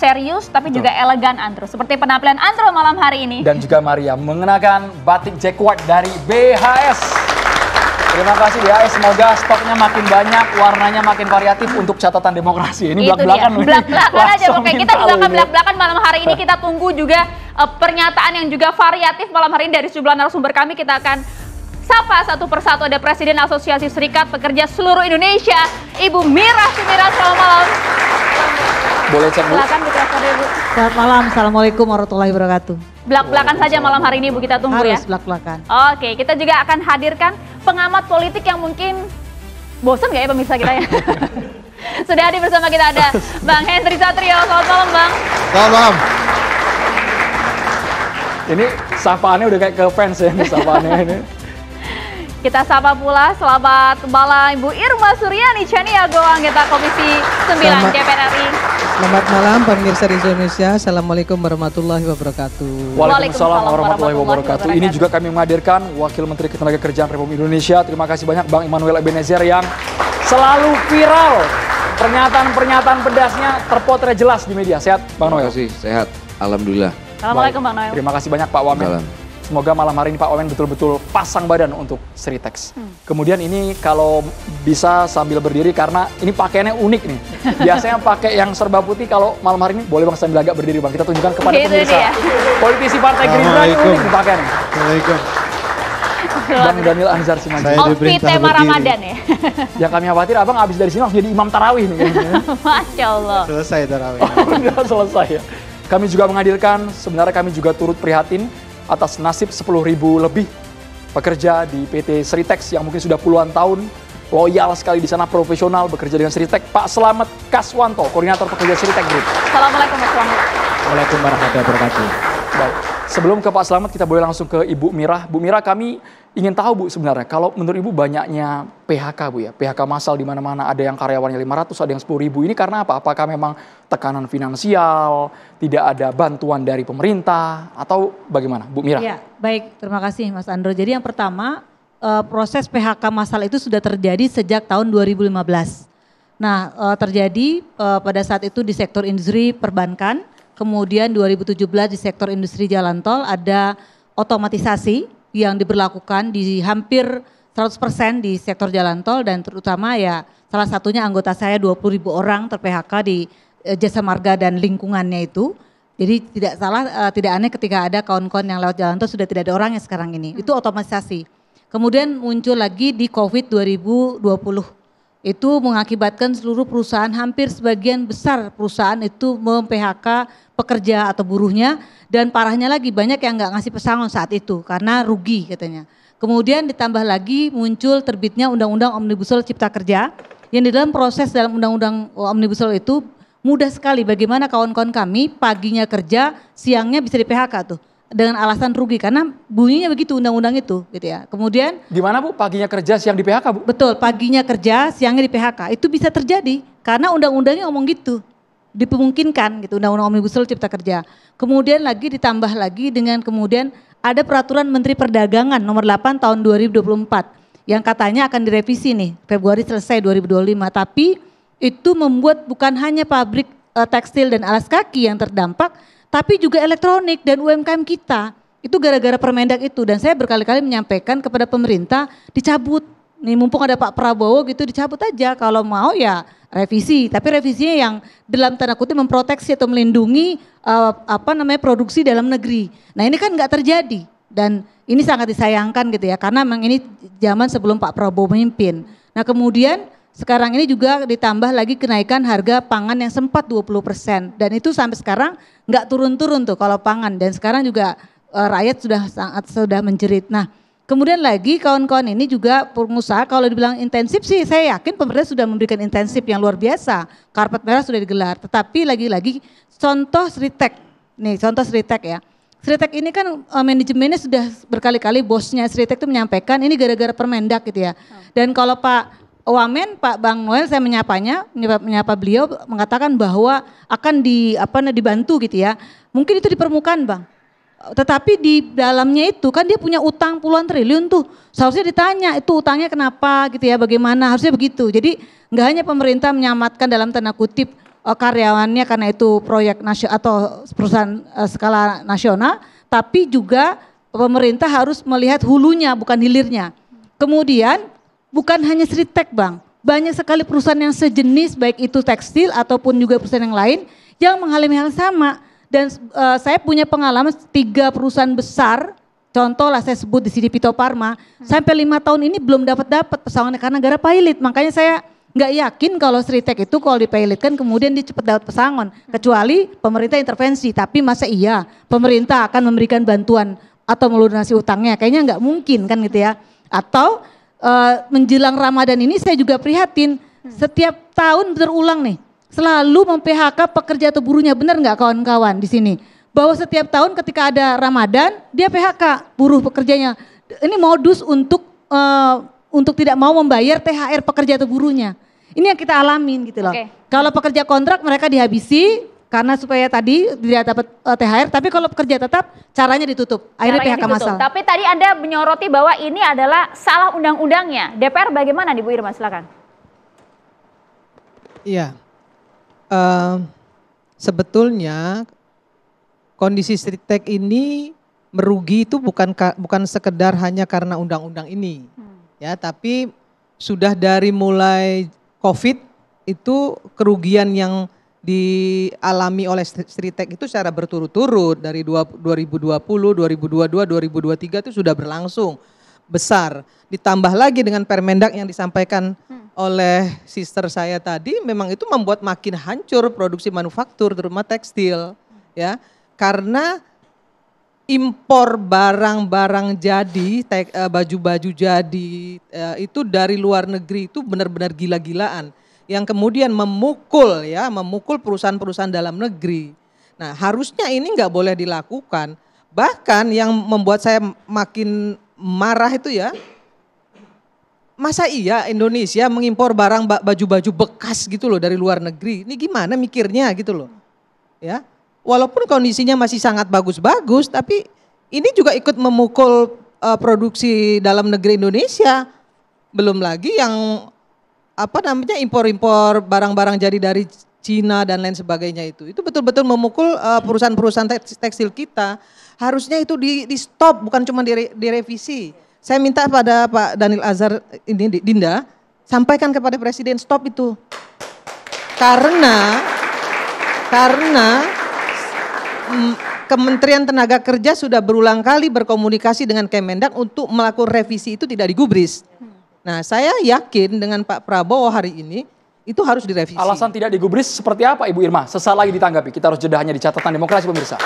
serius tapi juga elegan Andro. Seperti penampilan Andro malam hari ini. Dan juga Maria mengenakan batik Jack White dari BHS. Terima kasih BHS, semoga stoknya makin banyak, warnanya makin variatif untuk catatan demokrasi. Ini belak-belakan. Belak-belakan aja pokoknya. Kita juga akan belak-belakan malam hari ini. Kita tunggu juga pernyataan yang juga variatif malam hari ini dari sejumlah narasumber kami. Kita akan sapa satu persatu. Ada Presiden Asosiasi Serikat Pekerja Seluruh Indonesia, Ibu Mira Sumira. Selamat malam. Boleh cek Bu? Silakan mikrofonnya Bu. Selamat malam, Assalamualaikum warahmatullahi wabarakatuh. Belak-belakan saja malam hari ini Bu, kita tunggu ya. Harus belak-belakan. Oke, kita juga akan hadirkan pengamat politik yang mungkin bosan gak ya pemirsa kita ya? Sudah hadir bersama kita ada Bang Henry Satrio. Selamat malam Bang. Selamat malam. Ini sapaannya udah kayak ke fans ya, sapaannya ini. Kita sapa pula selamat malam Ibu Irma Suryani Chaniago, anggota Komisi 9 DPR RI. Selamat malam pemirsa di Indonesia. Assalamualaikum warahmatullahi wabarakatuh. Waalaikumsalam warahmatullahi wabarakatuh. Ini juga kami menghadirkan Wakil Menteri Ketenagakerjaan Republik Indonesia. Terima kasih banyak Bang Immanuel Ebenezer yang selalu viral. Pernyataan-pernyataan pedasnya terpotret jelas di media. Sehat Bang Noel? Terima kasih, sehat. Alhamdulillah. Assalamualaikum Bang Noel. Terima kasih banyak Pak Wamen. Salam. Semoga malam hari ini Pak Wamen betul-betul pasang badan untuk Sritex. Kemudian ini kalau bisa sambil berdiri karena ini pakaiannya unik nih. Biasanya pakai yang serba putih, kalau malam hari ini boleh Bang sambil agak berdiri Bang. Kita tunjukkan kepada Gitu pemirsa. dia. Politisi Partai Gerindra ini unik nih pakaiannya. Assalamualaikum. Bang Daniel Anzar Simanjuntak. Saya Outfit diperintah tema berdiri. Ramadan ya. Yang kami khawatir Abang habis dari sini langsung jadi imam tarawih nih kayaknya. Masya Allah. Selesai tarawih. Udah selesai ya. Kami juga menghadirkan, sebenarnya kami juga turut prihatin atas nasib 10.000 lebih pekerja di PT Sritex yang mungkin sudah puluhan tahun loyal sekali di sana, profesional bekerja dengan Sritex. Pak Slamet Kaswanto, Koordinator Pekerja Sritex Group. Assalamualaikum Mas Slamet. Waalaikumsalam warahmatullahi wabarakatuh. Baik, sebelum ke Pak Slamet kita boleh langsung ke Ibu Mira. Bu Mira, kami ingin tahu Bu sebenarnya kalau menurut Ibu banyaknya PHK Bu ya, PHK massal di mana-mana, ada yang karyawannya 500, ada yang 10.000. Ini karena apa? Apakah memang tekanan finansial, tidak ada bantuan dari pemerintah, atau bagaimana Bu Mira? Ya, baik, terima kasih Mas Andro. Jadi yang pertama, proses PHK massal itu sudah terjadi sejak tahun 2015. Nah, terjadi pada saat itu di sektor industri perbankan, kemudian 2017 di sektor industri jalan tol ada otomatisasi yang diberlakukan di hampir 100% di sektor jalan tol, dan terutama ya salah satunya anggota saya 20.000 orang ter-PHK di Jasa Marga dan lingkungannya itu. Jadi tidak salah, tidak aneh ketika ada kawan-kawan yang lewat jalan tol sudah tidak ada orangnya sekarang ini. Itu otomatisasi. Kemudian muncul lagi di COVID 2020. Itu mengakibatkan seluruh perusahaan, hampir sebagian besar perusahaan itu mem-PHK pekerja atau buruhnya, dan parahnya lagi banyak yang nggak ngasih pesangon saat itu karena rugi katanya. Kemudian ditambah lagi muncul terbitnya Undang-Undang Omnibus Law Cipta Kerja, yang di dalam proses dalam Undang-Undang Omnibus Law itu mudah sekali bagaimana kawan-kawan kami paginya kerja, siangnya bisa di PHK tuh dengan alasan rugi karena bunyinya begitu undang-undang itu gitu ya. Kemudian Gimana Bu, paginya kerja siang di PHK Bu? betul, paginya kerja, siangnya di PHK. Itu bisa terjadi karena undang-undangnya ngomong gitu. Dimungkinkan gitu, Undang-Undang Omnibus Law Cipta Kerja. Kemudian lagi ditambah lagi dengan kemudian ada peraturan Menteri Perdagangan nomor 8 tahun 2024 yang katanya akan direvisi nih, Februari selesai 2025. Tapi itu membuat bukan hanya pabrik tekstil dan alas kaki yang terdampak, tapi juga elektronik dan UMKM kita. Itu gara-gara Permendak itu, dan saya berkali-kali menyampaikan kepada pemerintah dicabut. Nih mumpung ada Pak Prabowo gitu, dicabut aja, kalau mau ya revisi, tapi revisinya yang dalam tanda kutip memproteksi atau melindungi produksi dalam negeri. Nah ini kan nggak terjadi, dan ini sangat disayangkan gitu ya, karena memang ini zaman sebelum Pak Prabowo memimpin. Nah kemudian sekarang ini juga ditambah lagi kenaikan harga pangan yang sempat 20%, dan itu sampai sekarang nggak turun-turun tuh kalau pangan, dan sekarang juga rakyat sudah menjerit. Nah kemudian lagi kawan-kawan ini juga pengusaha, kalau dibilang intensif sih saya yakin pemerintah sudah memberikan intensif yang luar biasa. Karpet merah sudah digelar, tetapi lagi-lagi contoh Sritex, nih contoh Sritex ya. Sritex ini kan manajemennya sudah berkali-kali, bosnya Sritex itu menyampaikan ini gara-gara Permendak gitu ya. Dan kalau Pak Wamen, Pak Bang Noel, saya menyapa beliau mengatakan bahwa akan dibantu gitu ya. Mungkin itu di permukaan Bang. Tetapi di dalamnya itu kan dia punya utang puluhan triliun tuh. Seharusnya ditanya itu utangnya kenapa gitu ya, bagaimana, harusnya begitu. Jadi nggak hanya pemerintah menyamatkan dalam tanda kutip karyawannya karena itu proyek nasional atau perusahaan skala nasional, tapi juga pemerintah harus melihat hulunya bukan hilirnya. Kemudian bukan hanya Sritek Bang, banyak sekali perusahaan yang sejenis baik itu tekstil ataupun juga perusahaan yang lain yang mengalami hal sama. Dan saya punya pengalaman 3 perusahaan besar, contoh lah saya sebut di sini Pito Pharma, sampai 5 tahun ini belum dapat pesangonnya karena negara pilot. Makanya saya nggak yakin kalau Sritek itu kalau dipilotkan kemudian dia cepat dapat pesangon. Kecuali pemerintah intervensi, tapi masa iya pemerintah akan memberikan bantuan atau melunasi utangnya? Kayaknya nggak mungkin kan gitu ya. Atau menjelang Ramadan ini saya juga prihatin, setiap tahun berulang nih. Selalu mem-PHK pekerja atau buruhnya, benar nggak kawan-kawan di sini? Bahwa setiap tahun ketika ada Ramadan, dia PHK buruh pekerjanya. Ini modus untuk tidak mau membayar THR pekerja atau buruhnya. Ini yang kita alamin gitu loh. Okay. Kalau pekerja kontrak mereka dihabisi karena supaya tadi tidak dapat THR, tapi kalau pekerja tetap caranya ditutup. Akhirnya PHK massal. Tapi tadi Anda menyoroti bahwa ini adalah salah undang-undangnya. DPR bagaimana nih Bu Irma, silakan. Iya. Sebetulnya kondisi Sritek ini merugi itu bukan sekedar hanya karena undang-undang ini, ya, tapi sudah dari mulai COVID itu kerugian yang dialami oleh Sritek itu secara berturut-turut dari 2020, 2022, 2023 itu sudah berlangsung besar. Ditambah lagi dengan Permendak yang disampaikan oleh sister saya tadi, memang itu membuat makin hancur produksi manufaktur terutama tekstil, ya, karena impor barang-barang jadi, baju-baju jadi itu dari luar negeri itu benar-benar gila-gilaan, yang kemudian memukul perusahaan-perusahaan dalam negeri. Nah, harusnya ini nggak boleh dilakukan. Bahkan yang membuat saya makin marah itu ya, masa iya Indonesia mengimpor barang baju-baju bekas gitu loh dari luar negeri? Ini gimana mikirnya gitu loh. Ya. Walaupun kondisinya masih sangat bagus-bagus, tapi ini juga ikut memukul produksi dalam negeri Indonesia. Belum lagi yang impor-impor barang-barang jadi dari Cina dan lain sebagainya itu betul-betul memukul perusahaan-perusahaan tekstil kita. Harusnya itu di stop, bukan cuma direvisi. Saya minta pada Pak Daniel Azhar ini, Dinda, sampaikan kepada Presiden stop itu. Karena Kementerian Tenaga Kerja sudah berulang kali berkomunikasi dengan Kemendak untuk melakukan revisi itu tidak digubris. Nah, saya yakin dengan Pak Prabowo hari ini itu harus direvisi. Alasan tidak digubris seperti apa Ibu Irma? Sesaat lagi ditanggapi. Kita harus jeda hanya di catatan demokrasi pemirsa.